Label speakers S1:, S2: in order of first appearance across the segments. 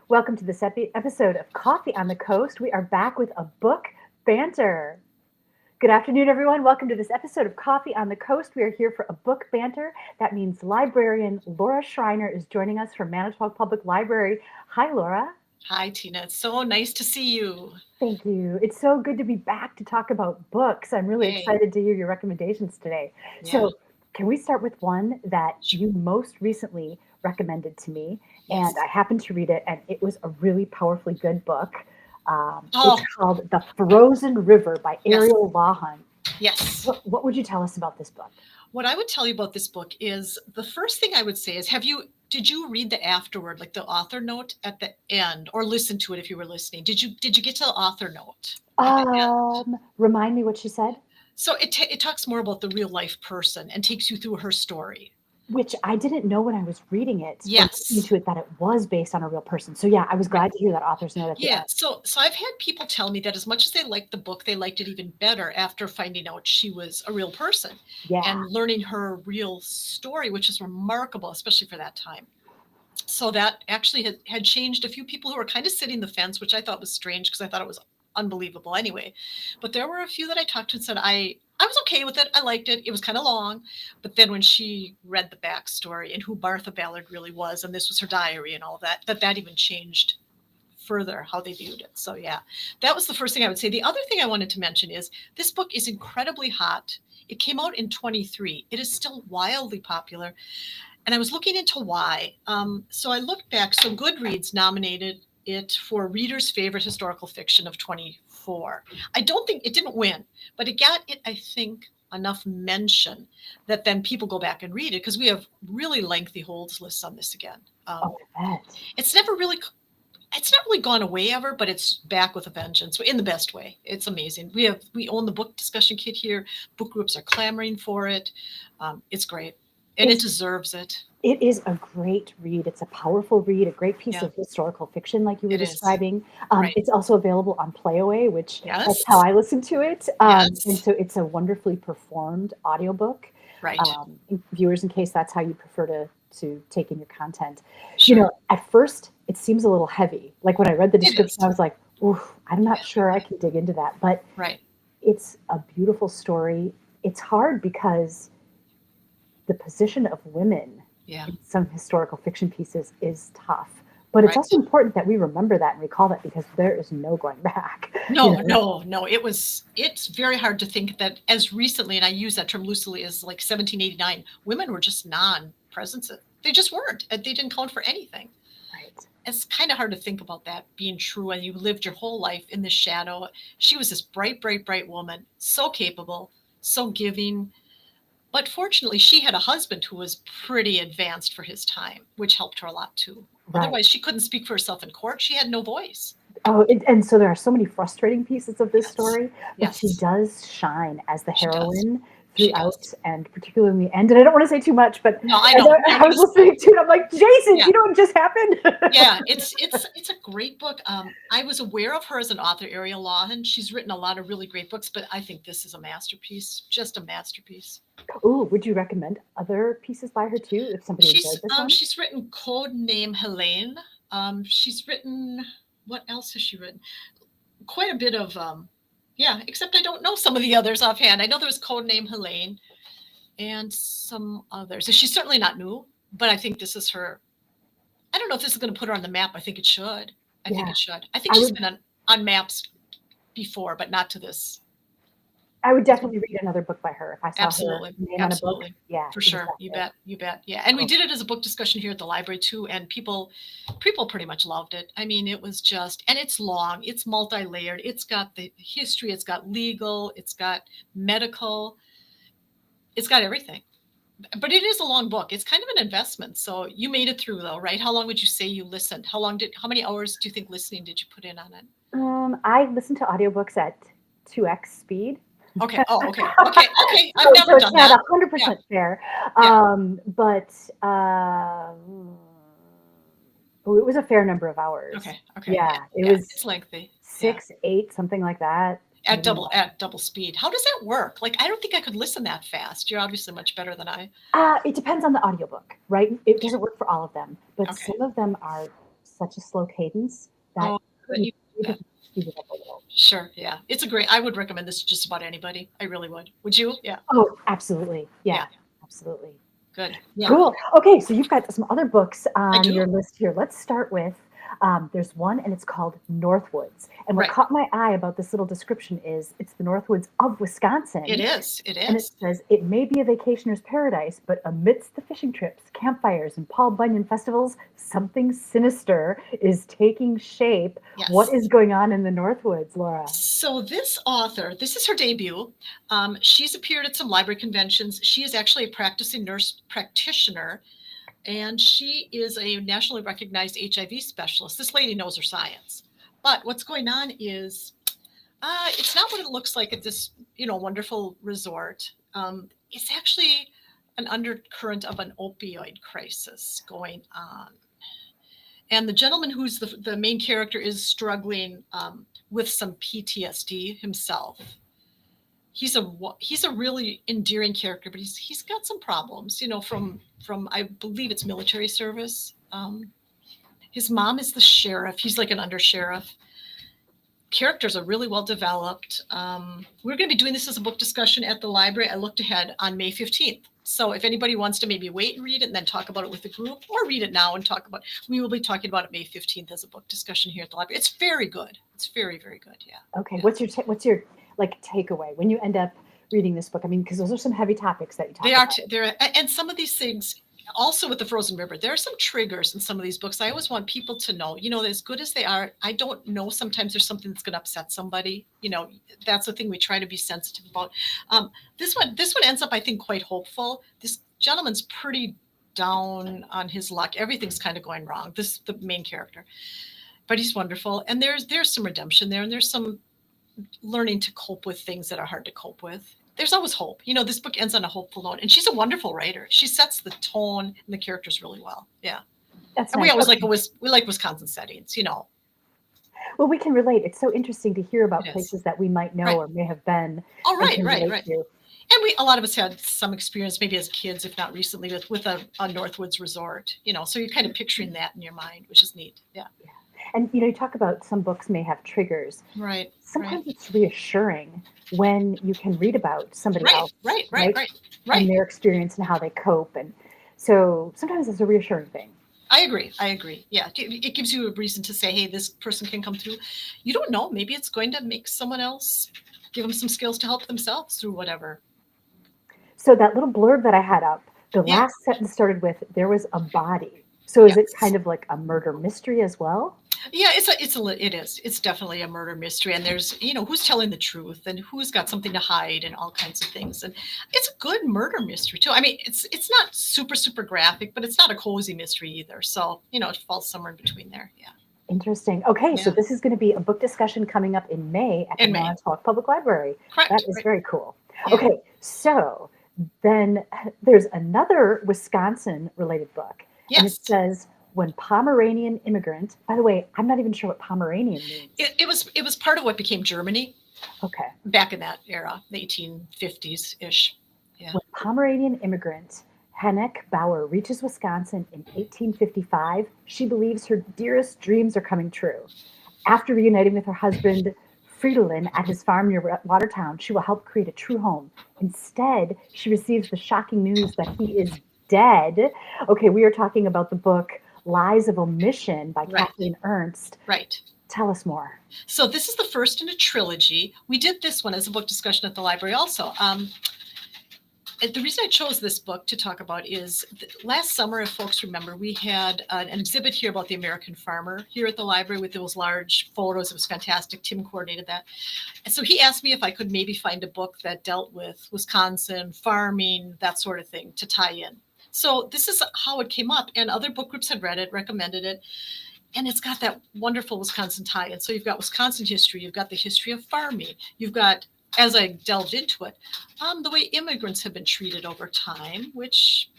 S1: Welcome to this episode of Coffee on the Coast. We are back with a book, Banter. Good afternoon, everyone. Welcome to this episode of Coffee on the Coast. We are here for a book banter. That means librarian Laura Schreiner is joining us from Manitowoc Public Library. Hi, Laura.
S2: Hi, Tina. It's so nice to see you.
S1: Thank you. It's so good to be back to talk about books. I'm really
S2: Yay.
S1: excited to hear your recommendations today.
S2: Yeah.
S1: So, can we start with one that
S2: Sure.
S1: you most recently recommended to me?
S2: Yes.
S1: And I happened to read it, and it was a really powerfully good book.
S2: Oh,
S1: It's called The Frozen River by
S2: yes.
S1: Ariel Lawhon.
S2: Yes.
S1: What would you tell us about this book?
S2: What I would tell you about this book is the first thing I would say is did you read the afterword, like the author note at the end, or listen to it if you were listening? Did you get to the author note at the end?
S1: Remind me what she said,
S2: So it talks more about the real life person and takes you through her story.
S1: which I didn't know when I was reading it or listening
S2: Yes.
S1: to it that it was based on a real person. So yeah, I was glad to hear that author's note at the
S2: Yeah,
S1: end.
S2: so I've had people tell me that as much as they liked the book, they liked it even better after finding out she was a real person
S1: Yeah.
S2: and learning her real story, which is remarkable, especially for that time. So that actually had changed a few people who were kind of sitting the fence, which I thought was strange because I thought it was unbelievable anyway. But there were a few that I talked to and said I was okay with it. I liked it. It was kind of long, but then when she read the backstory and who Martha Ballard really was, and this was her diary and all that even changed further how they viewed it. So yeah, that was the first thing I would say. The other thing I wanted to mention is this book is incredibly hot. It came out in 23. It is still wildly popular. And I was looking into why. So I looked back. So Goodreads nominated it for Reader's Favorite Historical Fiction of 24. I don't think it didn't win, but it got it, I think, enough mention that then people go back and read it because we have really lengthy holds lists on this again.
S1: Oh, I bet.
S2: It's never really it's not really gone away ever, but it's back with a vengeance in the best way. It's amazing. We own the book discussion kit here. Book groups are clamoring for it. It's great, and it
S1: It's
S2: deserves it.
S1: It is a great read. It's a powerful read, a great piece
S2: Yeah,
S1: of historical fiction, like you were
S2: it is.
S1: describing.
S2: Right.
S1: It's also available on Playaway, which that's how
S2: Yes.
S1: I listen to it. And
S2: Yes.
S1: so it's a wonderfully performed audiobook.
S2: Right.
S1: Viewers, in case that's how you prefer to take in your content.
S2: Sure.
S1: At first it seems a little heavy. Like when I read the
S2: It
S1: description, I
S2: is.
S1: was like, "Ooh, I'm not sure I can dig into that." But
S2: Right.
S1: it's a beautiful story. It's hard because the position of women
S2: Yeah.
S1: in some historical fiction pieces is tough. But it's
S2: Right.
S1: also important that we remember that and recall that because there is no going back. You
S2: No,
S1: know,
S2: no, no. It's very hard to think that as recently, and I use that term loosely, as like 1789, women were just non-presence. They just weren't. They didn't count for anything.
S1: right?
S2: It's kind of hard to think about that being true and you lived your whole life in the shadow. She was this bright, bright, bright woman, so capable, so giving. But fortunately, she had a husband who was pretty advanced for his time, which helped her a lot too.
S1: Right.
S2: Otherwise, she couldn't speak for herself in court. She had no voice.
S1: And so there are so many frustrating pieces of this
S2: Yes.
S1: story, but she
S2: Yes,
S1: does shine as the
S2: she does.
S1: heroine
S2: She
S1: throughout,
S2: does.
S1: and particularly in the end. And I don't want to say too much, but
S2: No, I
S1: as
S2: know. No,
S1: I was listening to it, I'm like, Jason, do
S2: yeah,
S1: you know what just happened?
S2: yeah. It's a great book. I was aware of her as an author, Ariel Lawhon. She's written a lot of really great books, but I think this is a masterpiece. Just a masterpiece.
S1: Ooh, would you recommend other pieces by her too, if somebody enjoyed this one?
S2: She's written Code Name Helene. She's written what else has she written? Quite a bit of yeah, except I don't know some of the others offhand. I know there was Code Name Helene and some others. She's certainly not new, but I think this is her. I don't know if this is going to put her on the map. I think it should. I think
S1: Yeah,
S2: it should. I think
S1: I
S2: she's
S1: would
S2: been on maps before, but not to this.
S1: I would definitely read another book by her if I saw her
S2: Absolutely.
S1: name on a book.
S2: Absolutely.
S1: Yeah,
S2: For sure. You
S1: exactly.
S2: bet. You bet. Yeah. And we
S1: Oh,
S2: did it as a book discussion here at the library too. And people pretty much loved it. I mean, it was just, and it's long, it's multi-layered. It's got the history, it's got legal, it's got medical, it's got everything. But it is a long book. It's kind of an investment. So you made it through though, right? How long would you say you listened? How many hours do you think listening did you put in on it?
S1: I listen to audiobooks at 2x speed.
S2: Okay. Oh, okay. Okay. Okay. I've
S1: So
S2: never
S1: it's
S2: done
S1: not
S2: that. Yeah.
S1: 100% fair.
S2: Yeah.
S1: But oh, it was a fair number of hours.
S2: Okay. Okay. Yeah.
S1: Yeah, it
S2: Yeah.
S1: was
S2: It's lengthy. Yeah.
S1: 6, 8, something like that.
S2: At
S1: You
S2: double
S1: know.
S2: at double speed. How does that work? Like, I don't think I could listen that fast. You're obviously much better than I.
S1: It depends on the audiobook, right? It doesn't work for all of them, but
S2: Okay.
S1: some of them are such a slow cadence that
S2: Oh, but
S1: you
S2: you,
S1: need
S2: yeah,
S1: to speed it up a little.
S2: sure. Yeah. It's a great, I would recommend this to just about anybody. I really would. Would you? Yeah.
S1: Oh, absolutely.
S2: Yeah.
S1: Yeah, absolutely.
S2: Good. Yeah.
S1: Cool. Okay, so you've got some other books
S2: I
S1: on your
S2: do.
S1: list here. Let's start with there's one, and it's called Northwoods. And what
S2: Right.
S1: caught my eye about this little description is it's the Northwoods of
S2: It
S1: Wisconsin.
S2: is. It
S1: And it
S2: is.
S1: says it may be a vacationer's paradise, but amidst the fishing trips, campfires, and Paul Bunyan festivals, something sinister is taking shape. What
S2: Yes.
S1: is going on in the Northwoods, Laura?
S2: So this author, this is her debut. She's appeared at some library conventions. She is actually a practicing nurse practitioner, and she is a nationally recognized HIV specialist. This lady knows her science. But what's going on is it's not what it looks like at this, wonderful resort. It's actually an undercurrent of an opioid crisis going on. And the gentleman who's the main character is struggling with some PTSD himself. He's a really endearing character, but he's got some problems, from I believe it's military service. His mom is the sheriff. He's like an undersheriff. Characters are really well developed. We're going to be doing this as a book discussion at the library. I looked ahead on May 15th. So if anybody wants to maybe wait and read it and then talk about it with the group, or read it now and talk about, we will be talking about it May 15th as a book discussion here at the library. It's very good. It's very, very good. Yeah.
S1: Okay,
S2: Yeah.
S1: what's your like takeaway when you end up reading this book? I mean, because those are some heavy topics that you talk
S2: They are,
S1: about.
S2: and some of these things, also with the Frozen River, there are some triggers in some of these books. I always want people to know, as good as they are, I don't know, sometimes there's something that's going to upset somebody. That's the thing we try to be sensitive about. This one ends up, I think, quite hopeful. This gentleman's pretty down on his luck. Everything's kind of going wrong. The main character, but he's wonderful. And there's some redemption there, and there's some learning to cope with things that are hard to cope with. There's always hope. This book ends on a hopeful note, and she's a wonderful writer. She sets the tone and the characters really well. Yeah,
S1: That's
S2: and we
S1: nice.
S2: always
S1: Okay.
S2: we like Wisconsin settings.
S1: Well, we can relate. It's so interesting to hear about
S2: It is.
S1: places that we might know
S2: Right.
S1: or may have been
S2: Oh,
S1: and
S2: right,
S1: can
S2: right,
S1: relate
S2: right.
S1: to.
S2: And a lot of us had some experience, maybe as kids, if not recently, with a Northwoods resort. So you're kind of picturing that in your mind, which is neat. Yeah.
S1: And you talk about some books may have triggers.
S2: Right.
S1: Sometimes it's reassuring when you can read about somebody else,
S2: Right.
S1: and their experience and how they cope. And so sometimes it's a reassuring thing.
S2: I agree. Yeah. It gives you a reason to say, hey, this person can come through. You don't know. Maybe it's going to make someone else, give them some skills to help themselves through whatever.
S1: So that little blurb that I had up, the
S2: Yeah.
S1: last sentence started with, there was a body. So is it
S2: Yes.
S1: kind of like a murder mystery as well?
S2: Yeah, it is. It's definitely a murder mystery, and there's, who's telling the truth and who's got something to hide and all kinds of things. And it's a good murder mystery too. I mean, it's not super graphic, but it's not a cozy mystery either. So, it falls somewhere in between there. Yeah.
S1: Interesting. Okay, so
S2: Yeah.
S1: this is going to be a book discussion coming up in May at the
S2: In May.
S1: Manitowoc Public Library.
S2: Correct.
S1: That is
S2: Right.
S1: very cool.
S2: Yeah.
S1: Okay, so then there's another Wisconsin related book. And it
S2: Yes.
S1: says, When Pomeranian Immigrant, by the way, I'm not even sure what Pomeranian means.
S2: It was part of what became Germany
S1: Okay.
S2: back in that era, the 1850s ish. Yeah.
S1: When Pomeranian immigrant Hennek Bauer reaches Wisconsin in 1855, she believes her dearest dreams are coming true. After reuniting with her husband, Fridolin, at his farm near Watertown, she will help create a true home. Instead, she receives the shocking news that he is dead. Okay, we are talking about the book Lies of Omission by
S2: Right.
S1: Kathleen Ernst.
S2: Right.
S1: Tell us more.
S2: So this is the first in a trilogy. We did this one as a book discussion at the library also. The reason I chose this book to talk about is last summer, if folks remember, we had an exhibit here about the American farmer here at the library with those large photos. It was fantastic. Tim coordinated that. And so he asked me if I could maybe find a book that dealt with Wisconsin, farming, that sort of thing to tie in. So this is how it came up, and other book groups had read it, recommended it. And it's got that wonderful Wisconsin tie-in. So you've got Wisconsin history, you've got the history of farming, you've got, as I delved into it, the way immigrants have been treated over time, which,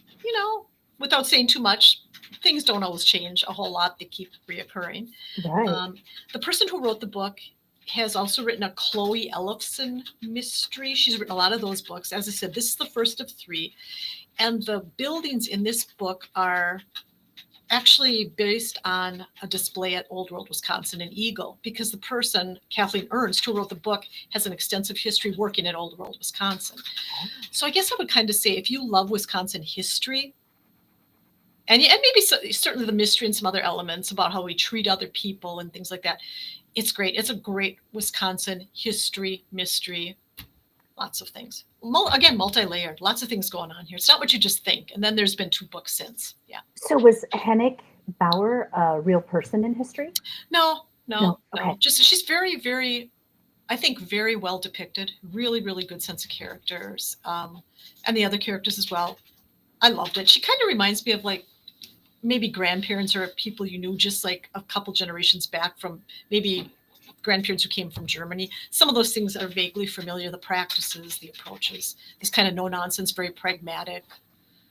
S2: without saying too much, things don't always change a whole lot. They keep reoccurring.
S1: Right.
S2: The person who wrote the book has also written a Chloe Ellefson mystery. She's written a lot of those books. As I said, this is the first of 3. And the buildings in this book are actually based on a display at Old World, Wisconsin in Eagle, because the person, Kathleen Ernst, who wrote the book, has an extensive history working at Old World, Wisconsin. So I guess I would kind of say if you love Wisconsin history, and maybe certainly the mystery and some other elements about how we treat other people and things like that, it's great. It's a great Wisconsin history, mystery, lots of things. Again, multi-layered, lots of things going on here. It's not what you just think. And then there's been 2 books since. Yeah.
S1: So was Hennick Bauer a real person in history?
S2: No.
S1: Okay.
S2: Just she's very, very, I think, very well depicted. Really, really good sense of characters, and the other characters as well. I loved it. She kind of reminds me of like maybe grandparents or people you knew just like a couple generations back from maybe grandparents who came from Germany. Some of those things are vaguely familiar, the practices, the approaches, this kind of no nonsense, very pragmatic.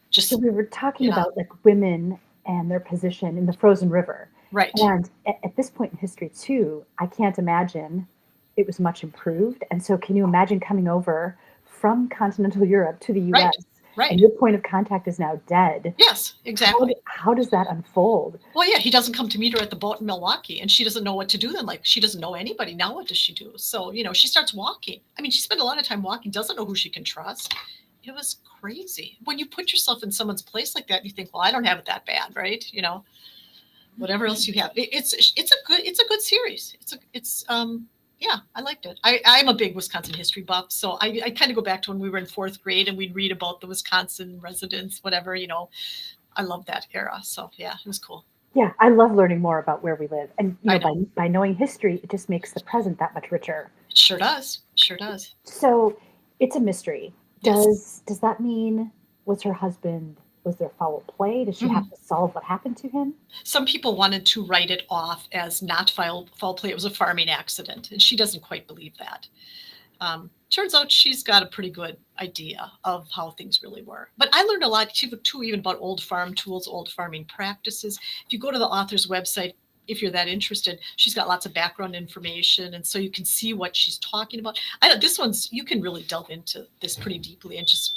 S2: Just
S1: So we were talking about like women and their position in the frozen river.
S2: right.
S1: And at this point in history too, I can't imagine it was much improved. And so can you imagine coming over from continental Europe to the US
S2: Right.
S1: and your point of contact is now dead?
S2: Yes, exactly.
S1: How does that unfold?
S2: Well, yeah, he doesn't come to meet her at the boat in Milwaukee, and she doesn't know what to do then. Like, she doesn't know anybody. Now what does she do? So, she starts walking. I mean, she spent a lot of time walking, doesn't know who she can trust. It was crazy. When you put yourself in someone's place like that, you think, well, I don't have it that bad, right? Whatever else you have. It's a good series. Yeah, I liked it. I'm a big Wisconsin history buff, so I kind of go back to when we were in 4th grade and we'd read about the Wisconsin residents, whatever, I love that era. So yeah, it was cool.
S1: Yeah, I love learning more about where we live. And
S2: I know.
S1: by knowing history, it just makes the present that much richer.
S2: It sure does. Sure does.
S1: So it's a mystery.
S2: Yes.
S1: Does that mean was there foul play? Does she have to solve what happened to him?
S2: Some people wanted to write it off as not foul play. It was a farming accident, and she doesn't quite believe that. Turns out she's got a pretty good idea of how things really were. But I learned a lot too, even about old farm tools, old farming practices. If you go to the author's website, if you're that interested, she's got lots of background information, and so you can see what she's talking about. You can really delve into this pretty deeply and just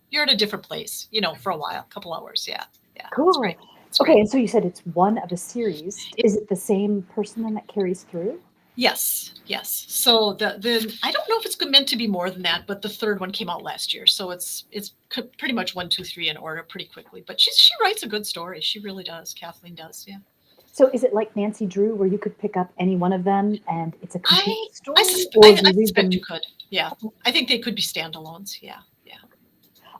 S2: you're in a different place, for a while, a couple hours. Yeah.
S1: Cool.
S2: It's great.
S1: Okay, and so you said it's one of a series. Is it the same person then that carries through?
S2: Yes. So the I don't know if it's meant to be more than that, but the 3rd one came out last year, so it's pretty much 1, 2, 3 in order pretty quickly. But she writes a good story. She really does. Kathleen does. Yeah.
S1: So is it like Nancy Drew, where you could pick up any one of them and it's a complete story?
S2: I suspect you could. Yeah, I think they could be standalones. Yeah.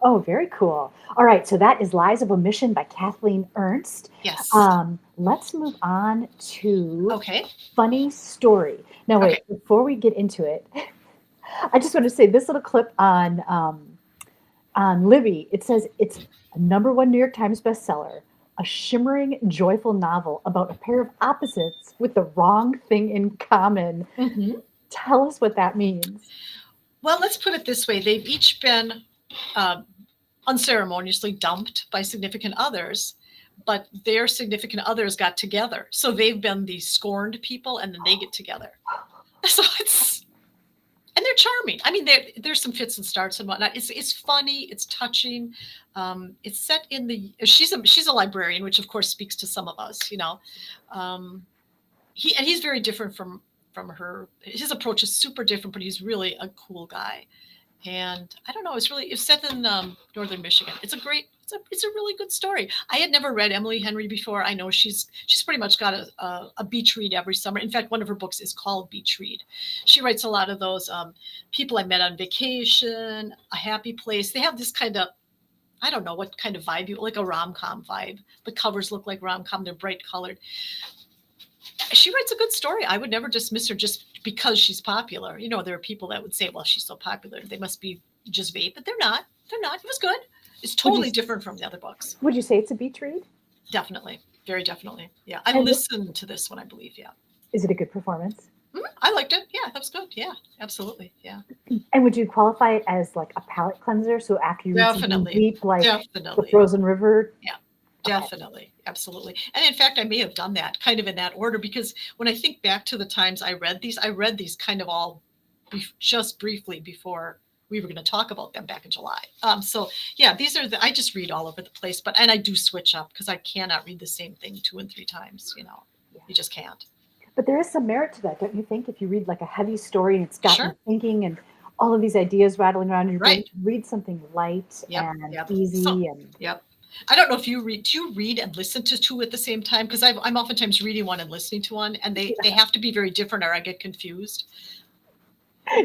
S1: Oh, very cool. All right, so that is Lies of Omission by Kathleen Ernst.
S2: Yes.
S1: Let's move on to
S2: Okay.
S1: Funny Story. Now, wait, before we get into it, I just want to say this little clip on Libby. It says it's a #1 New York Times bestseller, a shimmering, joyful novel about a pair of opposites with the wrong thing in common.
S2: Mm-hmm.
S1: Tell us what that means.
S2: Well, let's put it this way. They've each been unceremoniously dumped by significant others, but their significant others got together. So they've been the scorned people, and then they get together. So and they're charming. I mean, there's some fits and starts and whatnot. It's funny. It's touching. It's set in she's a librarian, which of course speaks to some of us, he's very different from her. His approach is super different, but he's really a cool guy. And I don't know, it's set in northern Michigan. It's a really good story. I had never read Emily Henry before. I know she's pretty much got a beach read every summer. In fact, one of her books is called Beach Read. She writes a lot of those people I met on vacation, A Happy Place. They have this kind of, I don't know what kind of vibe, like a rom-com vibe. The covers look like rom-com. They're bright colored. She writes a good story. I would never dismiss her just because she's popular. There are people that would say, well, she's so popular, they must be just vape, but they're not. It was good. It's totally different from the other books.
S1: Would you say it's a beach read?
S2: Definitely. Very definitely. Yeah. I listened to this one, I believe. Yeah.
S1: Is it a good performance?
S2: I liked it. Yeah, that was good. Yeah, absolutely. Yeah.
S1: And would you qualify it as like a palate cleanser? So after you read something deep, like the Frozen River?
S2: Yeah. Definitely. Absolutely. And in fact, I may have done that kind of in that order, because when I think back to the times I read these kind of all just briefly before we were going to talk about them back in July. So yeah, these are I just read all over the place, and I do switch up because I cannot read the same thing 2 and 3 times.
S1: Yeah.
S2: You just can't.
S1: But there is some merit to that, don't you think? If you read like a heavy story and it's got you
S2: Sure.
S1: thinking and all of these ideas rattling around in your brain,
S2: Right.
S1: read something light
S2: Yep.
S1: and
S2: Yep.
S1: easy and
S2: Yep. I don't know if you read. Do you read and listen to 2 at the same time? Because I'm oftentimes reading one and listening to one, and they have to be very different, or I get confused.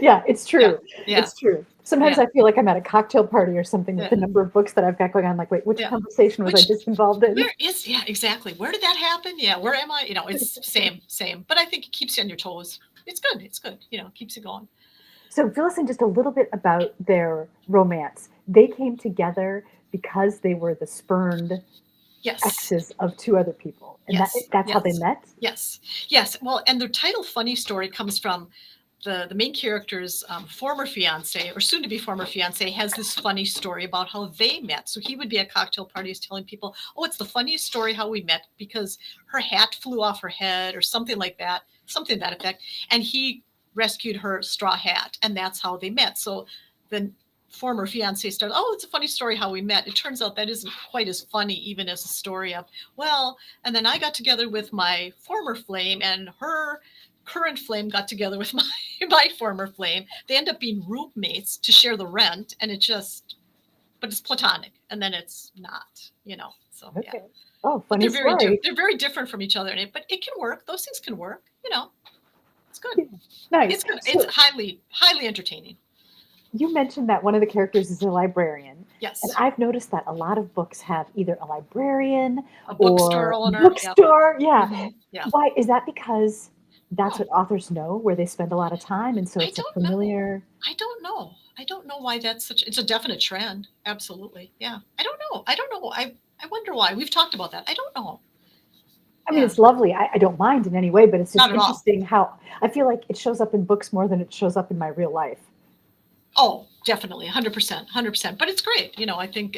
S1: yeah, it's
S2: Yeah.
S1: true.
S2: Yeah.
S1: It's true. Sometimes
S2: Yeah.
S1: I feel like I'm at a cocktail party or something with
S2: Yeah.
S1: the number of books that I've got going on. Like, wait, which
S2: Yeah.
S1: conversation was I just involved in?
S2: Yeah, exactly. Where did that happen? Yeah, where am I? It's same. But I think it keeps you on your toes. It's good. It keeps you going.
S1: So fill us in just a little bit about their romance. They came together because they were the spurned
S2: Yes.
S1: exes of 2 other people. And
S2: Yes.
S1: that's how they met?
S2: Yes. Yes. Well, and the title Funny Story comes from the main character's former fiance, or soon to be former fiance, has this funny story about how they met. So he would be at cocktail parties telling people, oh, it's the funniest story how we met because her hat flew off her head or something like that, something to that effect. And he rescued her straw hat, and that's how they met. So the former fiance started, oh, it's a funny story how we met. It turns out that isn't quite as funny even as a story of, well, and then I got together with my former flame, and her current flame got together with my former flame. They end up being roommates to share the rent, and but it's platonic, and then it's not, So
S1: Okay.
S2: yeah.
S1: Oh,
S2: But
S1: funny story.
S2: they're very different from each other, but it can work. Those things can work. It's good.
S1: Nice.
S2: It's good.
S1: So
S2: It's highly entertaining.
S1: you mentioned that one of the characters is a librarian.
S2: Yes.
S1: And I've noticed that a lot of books have either a librarian
S2: A
S1: or
S2: bookstore owner.
S1: bookstore. Yeah.
S2: Mhm. Yeah.
S1: Why is that? Because that's
S2: Oh,
S1: what authors know, where they spend a lot of time, and so
S2: I
S1: it's a
S2: don't know.
S1: familiar.
S2: I don't know. I don't know why it's a definite trend. Absolutely. Yeah. I don't know. I wonder why. We've talked about that. I don't know.
S1: I mean,
S2: Yeah.
S1: it's lovely. I don't mind in any way, but it's just
S2: Not at all.
S1: interesting how I feel like it shows up in books more than it shows up in my real life.
S2: Oh, definitely. 100%. 100%. But it's great. I think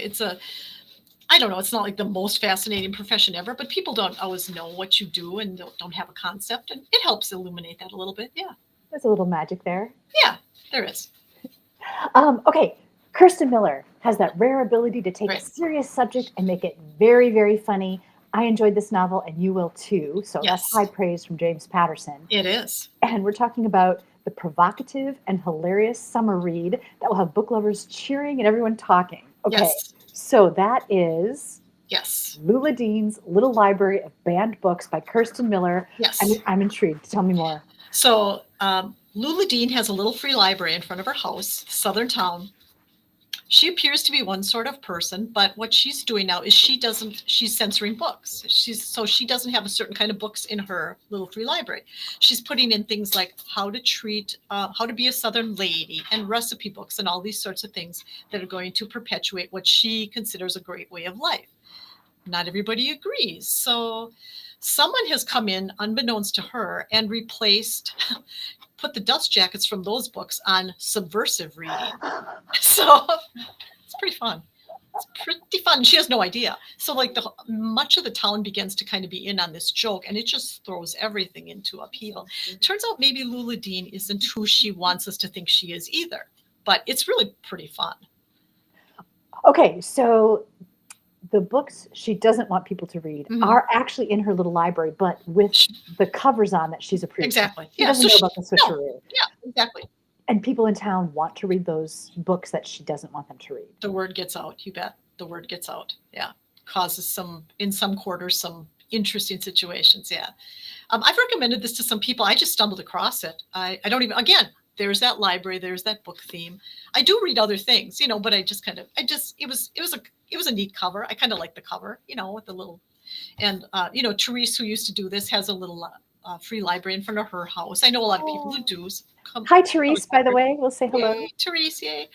S2: I don't know. It's not like the most fascinating profession ever, but people don't always know what you do and don't have a concept. And it helps illuminate that a little bit. Yeah.
S1: There's a little magic there.
S2: Yeah, there is.
S1: Okay, Kirsten Miller has that rare ability to take a
S2: Right.
S1: serious subject and make it very, very funny. I enjoyed this novel, and you will too. So that's
S2: Yes.
S1: high praise from James Patterson.
S2: It is.
S1: And we're talking about the provocative and hilarious summer read that will have book lovers cheering and everyone talking. Okay,
S2: Yes.
S1: so that is
S2: Yes.
S1: Lula Dean's Little Library of Banned Books by Kirsten Miller.
S2: Yes.
S1: I'm intrigued. Tell me more.
S2: So Lula Dean has a little free library in front of her house, southern town. She appears to be one sort of person, but what she's doing now is she's censoring books. She doesn't have a certain kind of books in her little free library. She's putting in things like how to be a Southern lady and recipe books and all these sorts of things that are going to perpetuate what she considers a great way of life. Not everybody agrees. So someone has come in unbeknownst to her and put the dust jackets from those books on subversive reading. So it's pretty fun. It's pretty fun. She has no idea. So like much of the town begins to kind of be in on this joke, and it just throws everything into upheaval. Turns out maybe Lula Dean isn't who she wants us to think she is either, but it's really pretty fun.
S1: Okay, so the books she doesn't want people to read are actually in her little library, but with the covers on that she's approved.
S2: Exactly.
S1: She doesn't know about the switcheroo.
S2: Yeah, exactly.
S1: And people in town want to read those books that she doesn't want them to read.
S2: The word gets out. You bet. The word gets out. Yeah. Causes in some quarters, some interesting situations. Yeah. I've recommended this to some people. I just stumbled across it. I don't even, again, there's that library, there's that book theme. I do read other things, but it was a neat cover. I kind of like the cover, with the little, and, Therese, who used to do this, has a little free library in front of her house. I know a lot of people who do.
S1: Hi, Therese, by the way. We'll say hello.
S2: Yay, Therese, yay.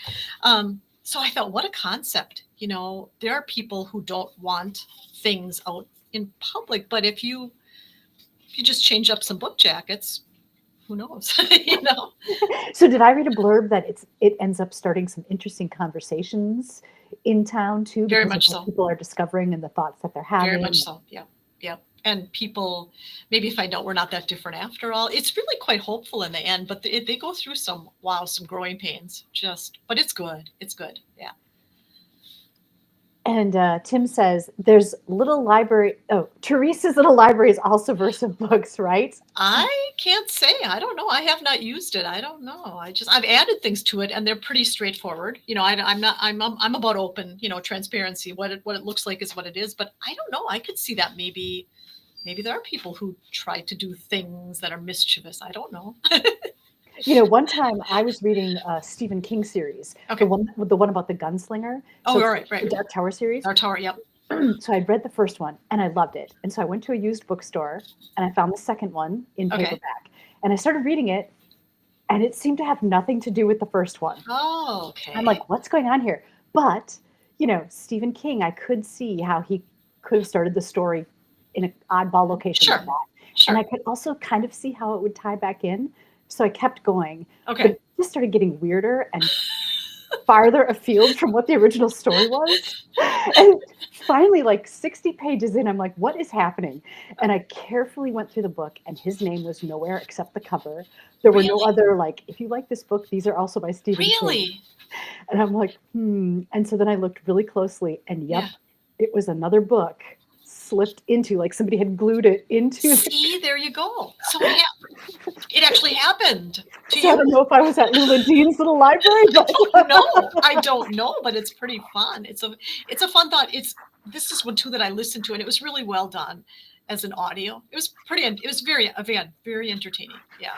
S2: So I thought, what a concept. There are people who don't want things out in public, but if you just change up some book jackets, who knows?
S1: So did I read a blurb that it ends up starting some interesting conversations in town too?
S2: Very
S1: because
S2: much
S1: of what
S2: so.
S1: people are discovering and the thoughts that they're having.
S2: Very much so. Yeah. and people maybe find out we're not that different after all. It's really quite hopeful in the end, but they go through some growing pains. But it's good. It's good. Yeah.
S1: And Tim says there's little library. Oh, Teresa's little library is also versive books, right?
S2: I can't say. I don't know. I have not used it. I don't know. I've added things to it, and they're pretty straightforward. I'm about open, transparency. What it looks like is what it is. But I don't know. I could see that maybe there are people who try to do things that are mischievous. I don't know.
S1: One time I was reading a Stephen King series,
S2: Okay.
S1: the one about the gunslinger.
S2: Oh,
S1: So
S2: all right.
S1: the Dark Tower series.
S2: Our tower. Yep.
S1: So I'd read the first one and I loved it. And so I went to a used bookstore and I found the second one in
S2: Okay.
S1: paperback. And I started reading it and it seemed to have nothing to do with the first one.
S2: Oh, okay.
S1: I'm like, what's going on here? But, Stephen King, I could see how he could have started the story in an oddball location
S2: Sure.
S1: like that.
S2: Sure.
S1: And I could also kind of see how it would tie back in. So I kept going.
S2: Okay.
S1: But it just started getting weirder and farther afield from what the original story was. And finally, like 60 pages in, I'm like, what is happening? And I carefully went through the book, and his name was nowhere except the cover. There were no
S2: Really?
S1: other, like, if you like this book, these are also by Stephen King.
S2: Really?
S1: And I'm like, And so then I looked really closely, and yep,
S2: Yeah.
S1: it was another book slipped into, like somebody had glued it into.
S2: See, there you go. So yeah, it actually happened to
S1: So I
S2: you.
S1: don't know if I was at Lula Dean's little library, but
S2: I don't know, but it's pretty fun. It's a fun thought. This is one too that I listened to, and it was really well done as an audio. It was very, again, very entertaining. Yeah.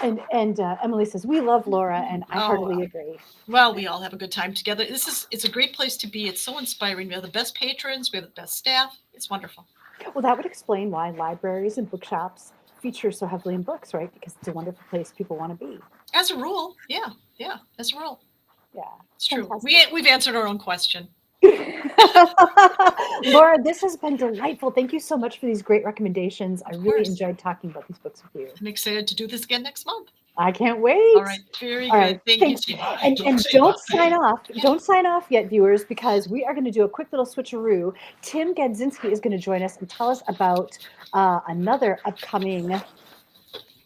S1: And Emily says, we love Laura, and I heartily agree.
S2: Well, we all have a good time together. It's a great place to be. It's so inspiring. We have the best patrons. We have the best staff. It's wonderful.
S1: Well, that would explain why libraries and bookshops feature so heavily in books, right? Because it's a wonderful place people want to be.
S2: As a rule, yeah, as a rule.
S1: Yeah.
S2: It's true.
S1: Fantastic.
S2: We've answered our own question.
S1: Laura, this has been delightful. Thank you so much for these great recommendations. I really
S2: course.
S1: enjoyed talking about these books with you.
S2: I'm excited to do this again next month.
S1: I can't wait.
S2: All right. Very good.
S1: right.
S2: Thank you, Jean.
S1: And don't sign off. Don't sign off yet, viewers, because we are going to do a quick little switcheroo. Tim Gadzinski is going to join us and tell us about another upcoming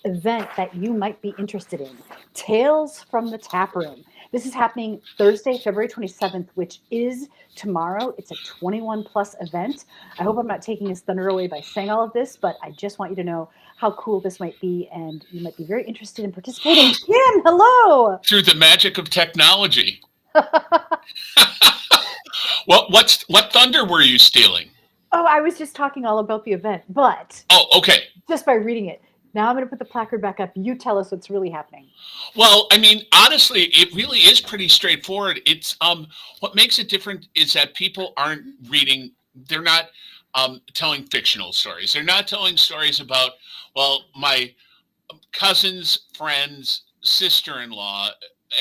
S1: event that you might be interested in. Tales from the Tap Room. This is happening Thursday, February 27th, which is tomorrow. It's a 21 plus event. I hope I'm not taking his thunder away by saying all of this, but I just want you to know how cool this might be, and you might be very interested in participating. Tim, hello.
S3: Through the magic of technology. What thunder were you stealing?
S1: Oh, I was just talking all about the event, but
S3: okay.
S1: Just by reading it. Now I'm going to put the placard back up. You tell us what's really happening.
S3: Well, I mean, honestly, it really is pretty straightforward. It's what makes it different is that people aren't reading. They're not telling fictional stories. They're not telling stories about, well, my cousin's friend's sister-in-law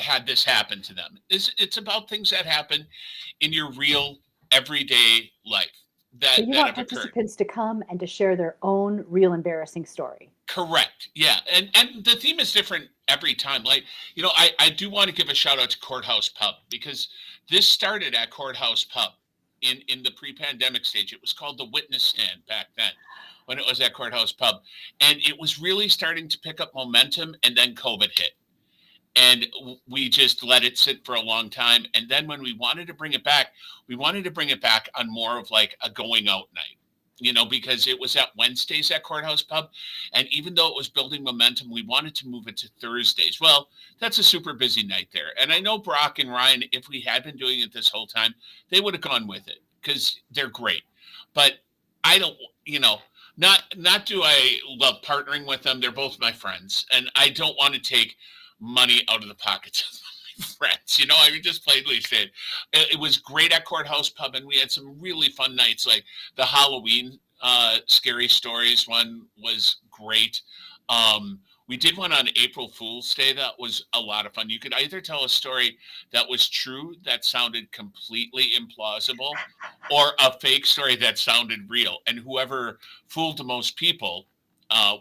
S3: had this happen to them. It's about things that happen in your real everyday life.
S1: So you want participants to come and to share their own real embarrassing story.
S3: Correct. Yeah. And the theme is different every time. Like, I do want to give a shout out to Courthouse Pub, because this started at Courthouse Pub in the pre-pandemic stage. It was called the Witness Stand back then when it was at Courthouse Pub. And it was really starting to pick up momentum, and then COVID hit. And we just let it sit for a long time. And then when we wanted to bring it back, on more of like a going out night, because it was at Wednesdays at Courthouse Pub. And even though it was building momentum, we wanted to move it to Thursdays. Well, that's a super busy night there. And I know Brock and Ryan, if we had been doing it this whole time, they would have gone with it because they're great. But I don't, not do I love partnering with them. They're both my friends. And I don't want to take money out of the pockets of my friends. I mean, just plainly said, it was great at Courthouse Pub, and we had some really fun nights. Like the Halloween scary stories one was great. We did one on April Fool's Day that was a lot of fun. You could either tell a story that was true that sounded completely implausible, or a fake story that sounded real, and whoever fooled the most people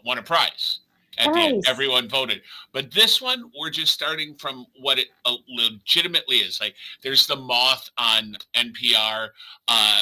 S3: won a prize. at the end.
S1: Nice.
S3: Everyone voted. But this one, we're just starting from what it legitimately is. Like, there's The Moth on NPR.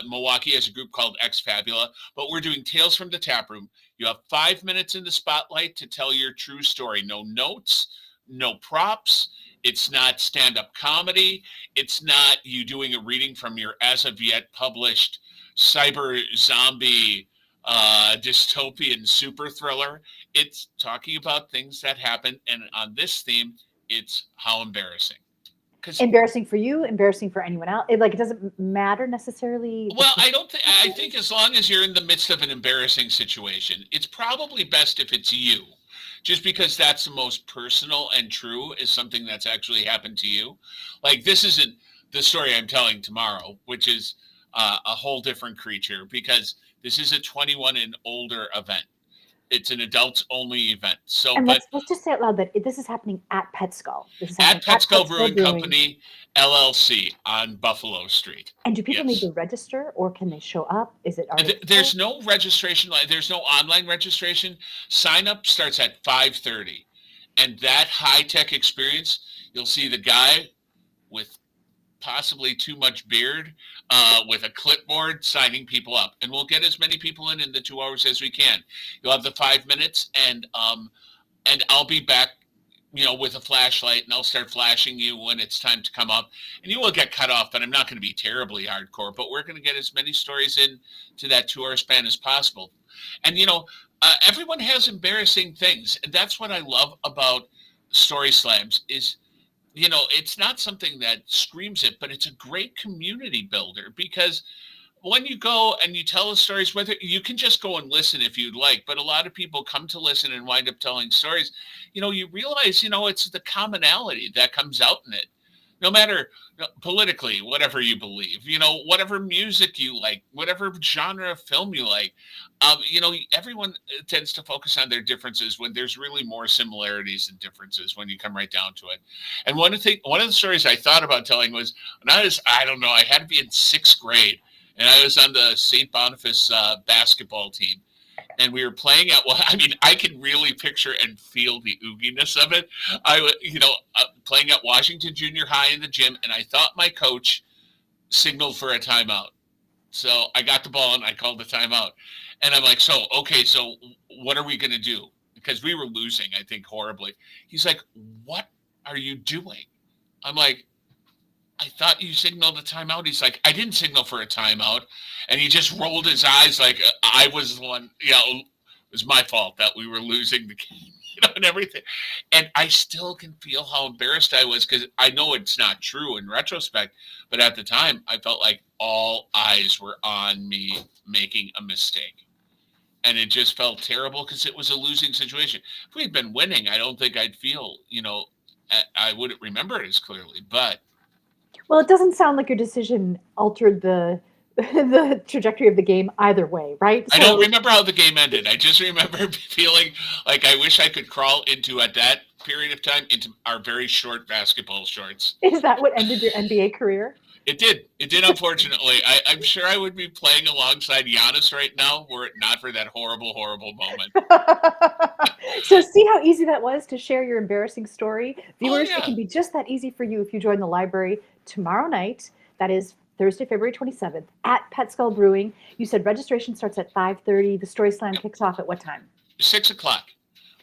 S3: Milwaukee has a group called Ex Fabula. But we're doing Tales from the Tap Room. You have 5 minutes in the spotlight to tell your true story. No notes, no props. It's not stand-up comedy. It's not you doing a reading from your as of yet published cyber zombie dystopian super thriller. It's talking about things that happen, and on this theme, it's how embarrassing.
S1: Embarrassing for you, embarrassing for anyone else. It doesn't matter necessarily.
S3: Well, I think as long as you're in the midst of an embarrassing situation, it's probably best if it's you. Just because that's the most personal and true is something that's actually happened to you. Like, this isn't the story I'm telling tomorrow, which is a whole different creature, because this is a 21 and older event. It's an adults only event. So,
S1: And
S3: but
S1: let's just say out loud that this is happening at Pet Skull. This is
S3: at
S1: happening
S3: Pet Skull
S1: Pet
S3: Brewing Company, LLC on Buffalo Street.
S1: And do people
S3: Yes.
S1: need to register, or can they show up? Is it already?
S3: There's no registration. There's no online registration. Sign up starts at 5:30, and that high tech experience, you'll see the guy with possibly too much beard, with a clipboard signing people up, and we'll get as many people in the 2 hours as we can. You'll have the 5 minutes, and I'll be back, with a flashlight, and I'll start flashing you when it's time to come up, and you will get cut off, but I'm not going to be terribly hardcore, but we're going to get as many stories in to that 2 hour span as possible. And, everyone has embarrassing things. And that's what I love about Story Slams is, it's not something that screams it, but it's a great community builder, because when you go and you tell the stories, whether you can just go and listen if you'd like, but a lot of people come to listen and wind up telling stories, you realize, it's the commonality that comes out in it. No matter politically, whatever you believe, whatever music you like, whatever genre of film you like, everyone tends to focus on their differences when there's really more similarities than differences when you come right down to it. And one of the stories I thought about telling was when I had to be in 6th grade, and I was on the St. Boniface basketball team. And we were playing I can really picture and feel the ooginess of it. Playing at Washington Junior High in the gym, and I thought my coach signaled for a timeout. So I got the ball and I called the timeout. And I'm like, so what are we going to do? Because we were losing, I think, horribly. He's like, what are you doing? I'm like, I thought you signaled a timeout. He's like, I didn't signal for a timeout. And he just rolled his eyes like I was the one, it was my fault that we were losing the game, and everything. And I still can feel how embarrassed I was, because I know it's not true in retrospect, but at the time I felt like all eyes were on me making a mistake. And it just felt terrible because it was a losing situation. If we'd been winning, I don't think I'd feel, I wouldn't remember it as clearly, but.
S1: Well, it doesn't sound like your decision altered the trajectory of the game either way, right?
S3: I don't remember how the game ended. I just remember feeling like I wish I could crawl at that period of time, into our very short basketball shorts.
S1: Is that what ended your NBA career?
S3: It did, unfortunately. I'm sure I would be playing alongside Giannis right now were it not for that horrible, horrible moment.
S1: So see how easy that was to share your embarrassing story? Viewers,
S3: yeah.
S1: It can be just that easy for you if you join the library tomorrow night. That is Thursday, February 27th at Pet Skull Brewing. You said registration starts at 5:30. The Story Slam kicks off at what time?
S3: 6 o'clock.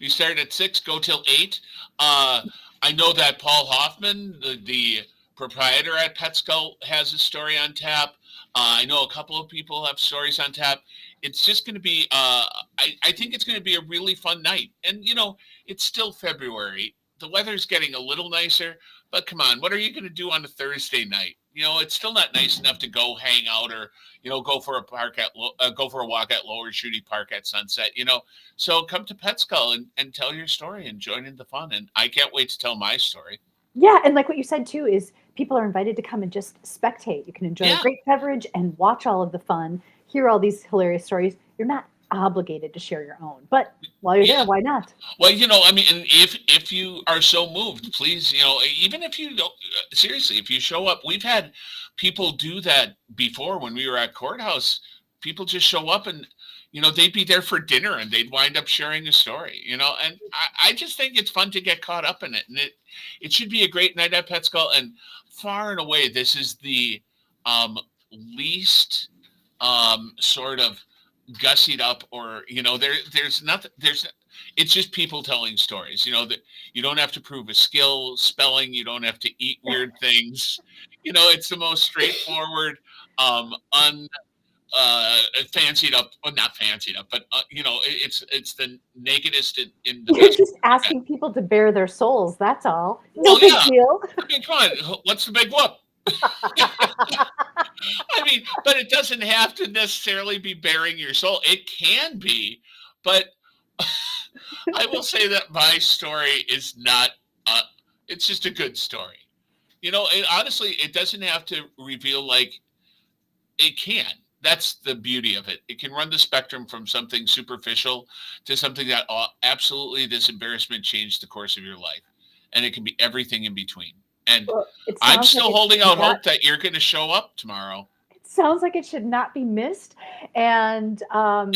S3: We start at 6, go till 8. I know that Paul Hoffman, the proprietor at Pet Skull, has a story on tap. I know a couple of people have stories on tap. It's just going to be, I think it's going to be a really fun night. And, it's still February. The weather's getting a little nicer, but come on, what are you going to do on a Thursday night? It's still not nice enough to go hang out or, go for a walk at Lower Shooty Park at sunset, So come to Pet Skull and tell your story and join in the fun. And I can't wait to tell my story.
S1: Yeah, and like what you said too is people are invited to come and just spectate. You can enjoy a great beverage and watch all of the fun, hear all these hilarious stories. You're not obligated to share your own, but while you're there, why not?
S3: Well, if you are so moved, please, even if you don't, seriously, if you show up, we've had people do that before when we were at Courthouse. People just show up and, they'd be there for dinner and they'd wind up sharing a story, and I just think it's fun to get caught up in it. And it should be a great night at Pet Skull. And far and away, this is the least sort of gussied up, or, there's nothing, it's just people telling stories, that you don't have to prove a skill, spelling, you don't have to eat weird things. It's the most straightforward, fancied up, well, not fancied up, but it's the nakedest in the
S1: You're
S3: best.
S1: just asking people to bare their souls. That's all. No
S3: Well,
S1: big
S3: yeah.
S1: deal.
S3: I mean, come on, what's the big whoop? I mean, but it doesn't have to necessarily be bearing your soul. It can be, but I will say that my story is not, it's just a good story. Honestly, it doesn't have to reveal, like, it can. That's the beauty of it. It can run the spectrum from something superficial to something that absolutely, this embarrassment changed the course of your life. And it can be everything in between. And
S1: Well, it
S3: I'm
S1: sounds
S3: still
S1: like
S3: holding out hope that you're going to show up tomorrow,
S1: it sounds like it should not be missed. And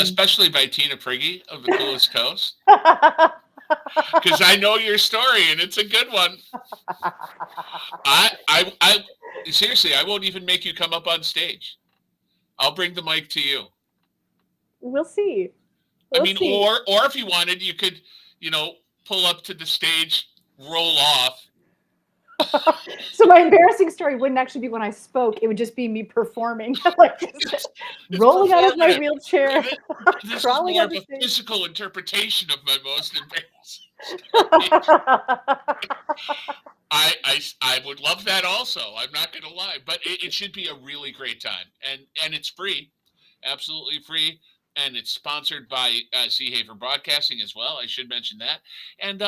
S3: especially by Tina Prigge of the Coolest Coast, because I know your story and it's a good one. I seriously, I won't even make you come up on stage. I'll bring the mic to you.
S1: we'll see.
S3: I mean, or if you wanted, you could, pull up to the stage, roll off.
S1: So my embarrassing story wouldn't actually be when I spoke. It would just be me performing, like just rolling out of my
S3: performative.
S1: wheelchair,
S3: This is
S1: crawling
S3: more
S1: up
S3: of
S1: the
S3: a
S1: stage.
S3: physical interpretation of my most embarrassing. I would love that also. I'm not going to lie, but it should be a really great time, and it's free, absolutely free, and it's sponsored by Seahaven Broadcasting as well. I should mention that, and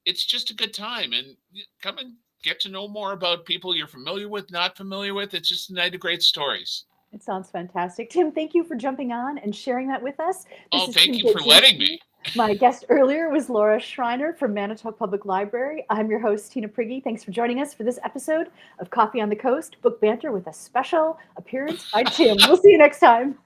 S3: it's just a good time, and come and get to know more about people you're familiar with, not familiar with. It's just a night of great stories.
S1: It sounds fantastic. Tim, thank you for jumping on and sharing that with us.
S3: Oh,
S1: This is
S3: thank
S1: Tim
S3: you for letting me.
S1: My guest earlier was Laura Schreiner from Manitowoc Public Library. I'm your host, Tina Prigge. Thanks for joining us for this episode of Coffee on the Coast, Book Banter, with a special appearance by Tim. We'll see you next time.